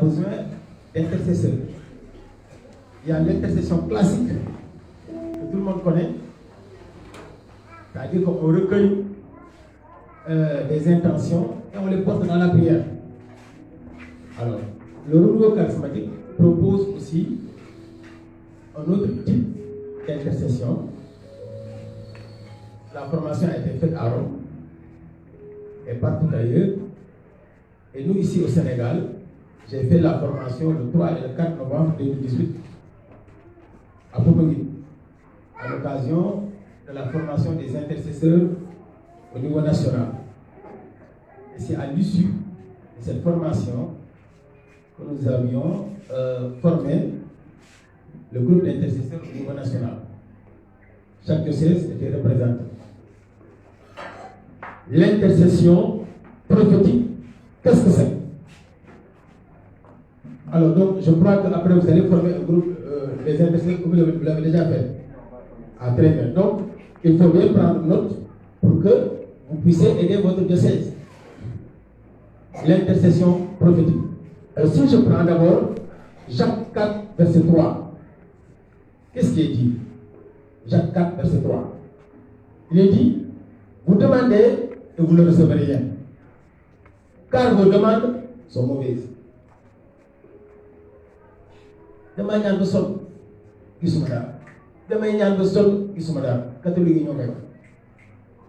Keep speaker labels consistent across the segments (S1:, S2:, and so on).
S1: besoin d'intercesseurs. Il y a l'intercession classique que tout le monde connaît, c'est-à-dire qu'on recueille des intentions et on les porte dans la prière. Alors, le renouveau charismatique propose aussi un autre type d'intercession. La formation a été faite à Rome et partout ailleurs. Et nous, ici au Sénégal, j'ai fait la formation le 3 et le 4 novembre 2018 à Popenguine, à l'occasion de la formation des intercesseurs au niveau national. Et c'est à l'issue de cette formation que nous avions formé le groupe d'intercesseurs au niveau national. Chaque diocèse était représenté. L'intercession prophétique, qu'est-ce que c'est? Alors donc, je crois qu'après vous allez former un groupe des intercesseurs, comme vous l'avez déjà fait. Ah, très bien. Donc, il faut bien prendre note pour que vous puissiez aider votre diocèse. L'intercession prophétique. Alors, si je prends d'abord Jacques 4, verset 3, qu'est-ce qui est dit? Jacques 4, verset 3. Il est dit, vous demandez et vous ne recevez rien, car vos demandes sont mauvaises. Damay ñaan ba sonn gisuma dara damay ñaan ba sonn gisuma dara catholique yi ñoo koy wax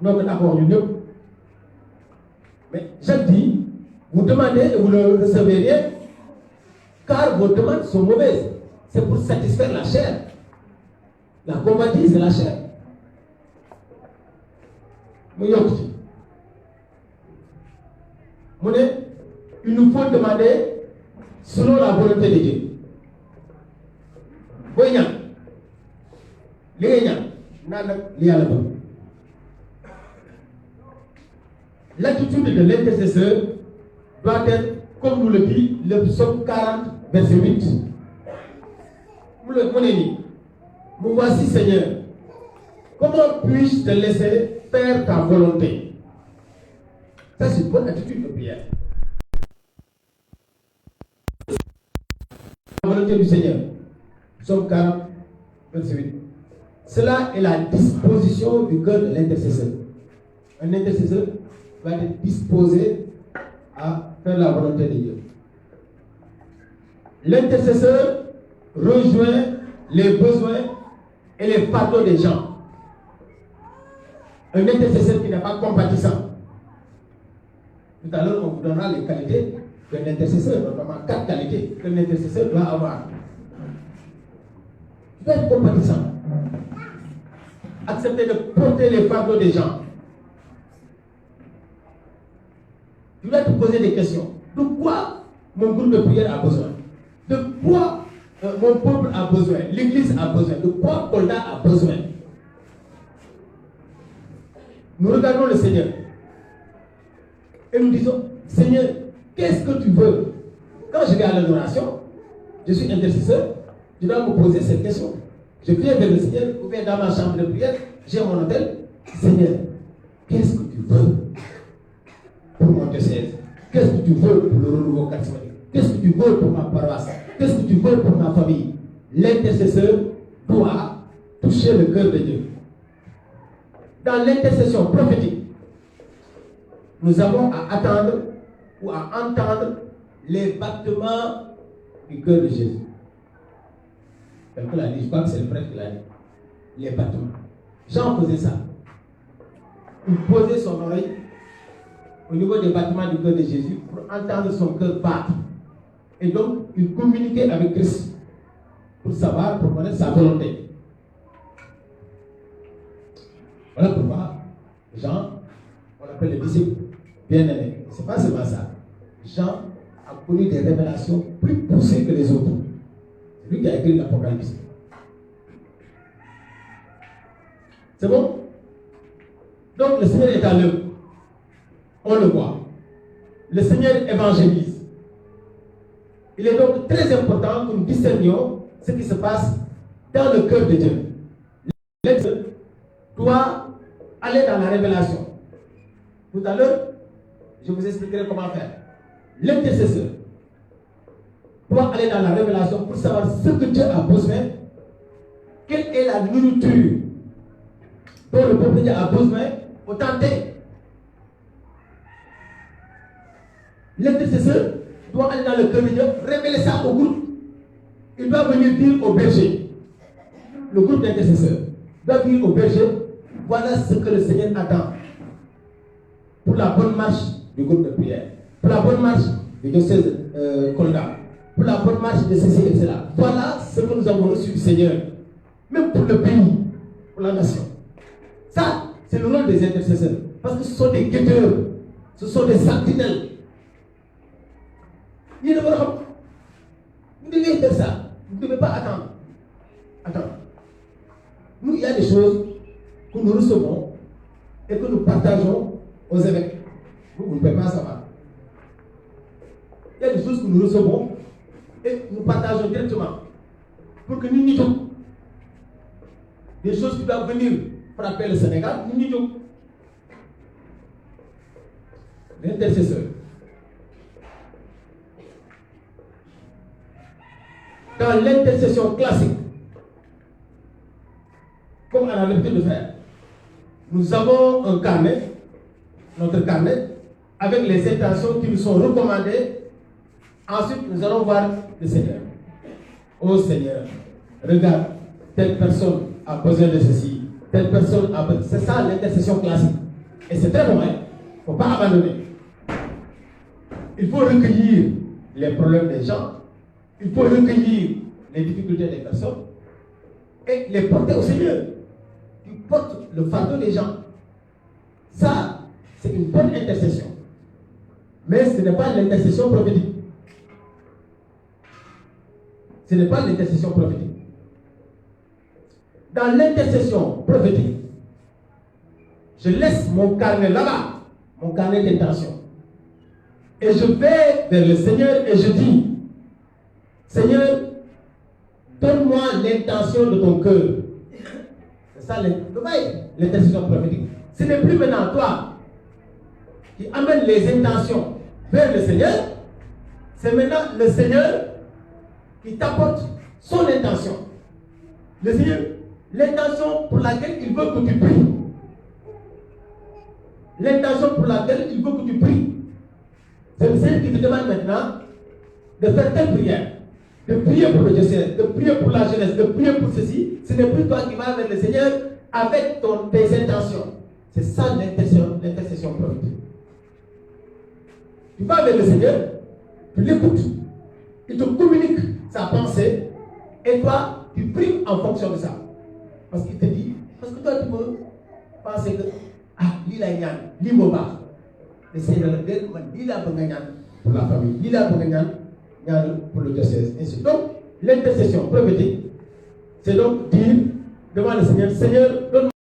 S1: ñoo ko d'accord ñu ñëpp. Mais Jacques dit, vous demandez et vous ne recevez rien, car vos demandes sont mauvaises. C'est pour satisfaire la chair. La convoitise de la chair. mu yokk ci mu ne il nous faut demander selon la volonté de Dieu. booy ñaan li ngay ñaan naan nag li yàlla bëgg. L'attitude de l'intercesseur doit être, comme nous le dit le psaume 40, verset 8. mu ne nii me voici Seigneur, comment puis-je te laisser faire ta volonté? Ça, c'est une bonne attitude de prière. La volonté du Seigneur. Psaume 40, verset 8. Cela est la disposition du cœur de l'intercesseur. Un intercesseur va être disposé à faire la volonté de Dieu. L'intercesseur rejoint les besoins et les fardeaux des gens. Un intercesseur qui n'est pas compatissant. Tout à l'heure, on vous donnera les qualités d'un intercesseur, notamment 4 qualités qu'un intercesseur doit avoir. Tu dois être compatissant. Accepter de porter les fardeaux des gens. Tu dois te poser des questions. De quoi mon groupe de prière a besoin? De quoi mon peuple a besoin? L'église a besoin? De quoi Kolda a besoin? Nous regardons le Seigneur et nous disons, Seigneur, qu'est-ce que tu veux? Quand je vais à l'adoration, je suis intercesseur, je dois me poser cette question. Je viens vers le Seigneur, ou bien dans ma chambre de prière, j'ai mon hôtel. Seigneur, qu'est-ce que tu veux pour mon diocèse? Qu'est-ce que tu veux pour le renouveau charismatique? Qu'est-ce que tu veux pour ma paroisse? Qu'est-ce que tu veux pour ma famille? L'intercesseur doit toucher le cœur de Dieu. Dans l'intercession prophétique, nous avons à attendre ou à entendre les battements du cœur de Jésus. Quelqu'un l'a dit, je crois que c'est le prêtre qui l'a dit. Les battements. Jean faisait ça. Il posait son oreille au niveau des battements du cœur de Jésus pour entendre son cœur battre. Et donc, il communiquait avec Christ pour savoir, pour connaître sa volonté. Voilà pourquoi Jean, on l'appelle le disciple bien-aimé. Ce n'est pas seulement ça. Jean a connu des révélations plus poussées que les autres. C'est lui qui a écrit l'Apocalypse. C'est bon? Donc le Seigneur est à l'œuvre. On le voit. Le Seigneur évangélise. Il est donc très important que nous discernions ce qui se passe dans le cœur de Dieu. L'être doit aller dans la révélation. Tout à l'heure, je vous expliquerai comment faire. L'intercesseur doit aller dans la révélation pour savoir ce que Dieu a besoin, quelle est la nourriture dont le peuple de Dieu a besoin au temps T. L'intercesseur doit aller dans le cœur de Dieu, révéler ça au groupe. Il doit venir dire au berger, le groupe d'intercesseurs doit dire au berger, voilà ce que le Seigneur attend pour la bonne marche du groupe de prière, pour la bonne marche du diocèse Kolda, pour la bonne marche de ceci et cela. Voilà ce que nous avons reçu du Seigneur, même pour le pays, pour la nation. Ça, c'est le rôle des intercesseurs, parce que ce sont des guetteurs, ce sont des sentinelles. Vous devez faire ça. Vous ne devez pas attendre. Attends. Nous, il y a des choses que nous recevons et que nous partageons aux évêques. Vous ne pouvez pas savoir. Il y a des choses que nous recevons et nous partageons directement. Pour que nous n'y sommes. Des choses qui doivent venir frapper le Sénégal, nous n'y sommes. L'intercesseur. Dans l'intercession classique, comme on a l'habitude de faire, nous avons un carnet, notre carnet, avec les intentions qui nous sont recommandées. Ensuite, nous allons voir le Seigneur. Oh Seigneur, regarde, telle personne a besoin de ceci, telle personne a besoin. C'est ça l'intercession classique. Et c'est très bon, il ne faut pas abandonner. Il faut recueillir les problèmes des gens. Il faut recueillir les difficultés des personnes et les porter au Seigneur. Tu portes le fardeau des gens. Ça, c'est une bonne intercession. Mais ce n'est pas l'intercession prophétique. Ce n'est pas l'intercession prophétique. Dans l'intercession prophétique, je laisse mon carnet là-bas, mon carnet d'intention. Et je vais vers le Seigneur et je dis, Seigneur, donne-moi l'intention de ton cœur. C'est ça l'intercession prophétique. Ce n'est plus maintenant toi qui amène les intentions vers le Seigneur. C'est maintenant le Seigneur qui t'apporte son intention. Le Seigneur, l'intention pour laquelle il veut que tu pries. L'intention pour laquelle il veut que tu pries. C'est le Seigneur qui te demande maintenant de faire telle prière. De prier pour le diocèse, de prier pour la jeunesse, de prier pour ceci. Ce n'est plus toi qui vas vers le Seigneur avec tes intentions. C'est ça l'intercession prophétique. Tu vas vers le Seigneur, tu l'écoutes, il te communique sa pensée et toi, tu pries en fonction de ça. Parce qu'il te dit, parce que toi, tu peux penser que, lui là, il y a le Seigneur le dit, lui là, pour la famille, lui là, pour le diocèse. Ainsi. Donc, l'intercession prophétique, c'est donc dire devant le Seigneur, Seigneur, donne-moi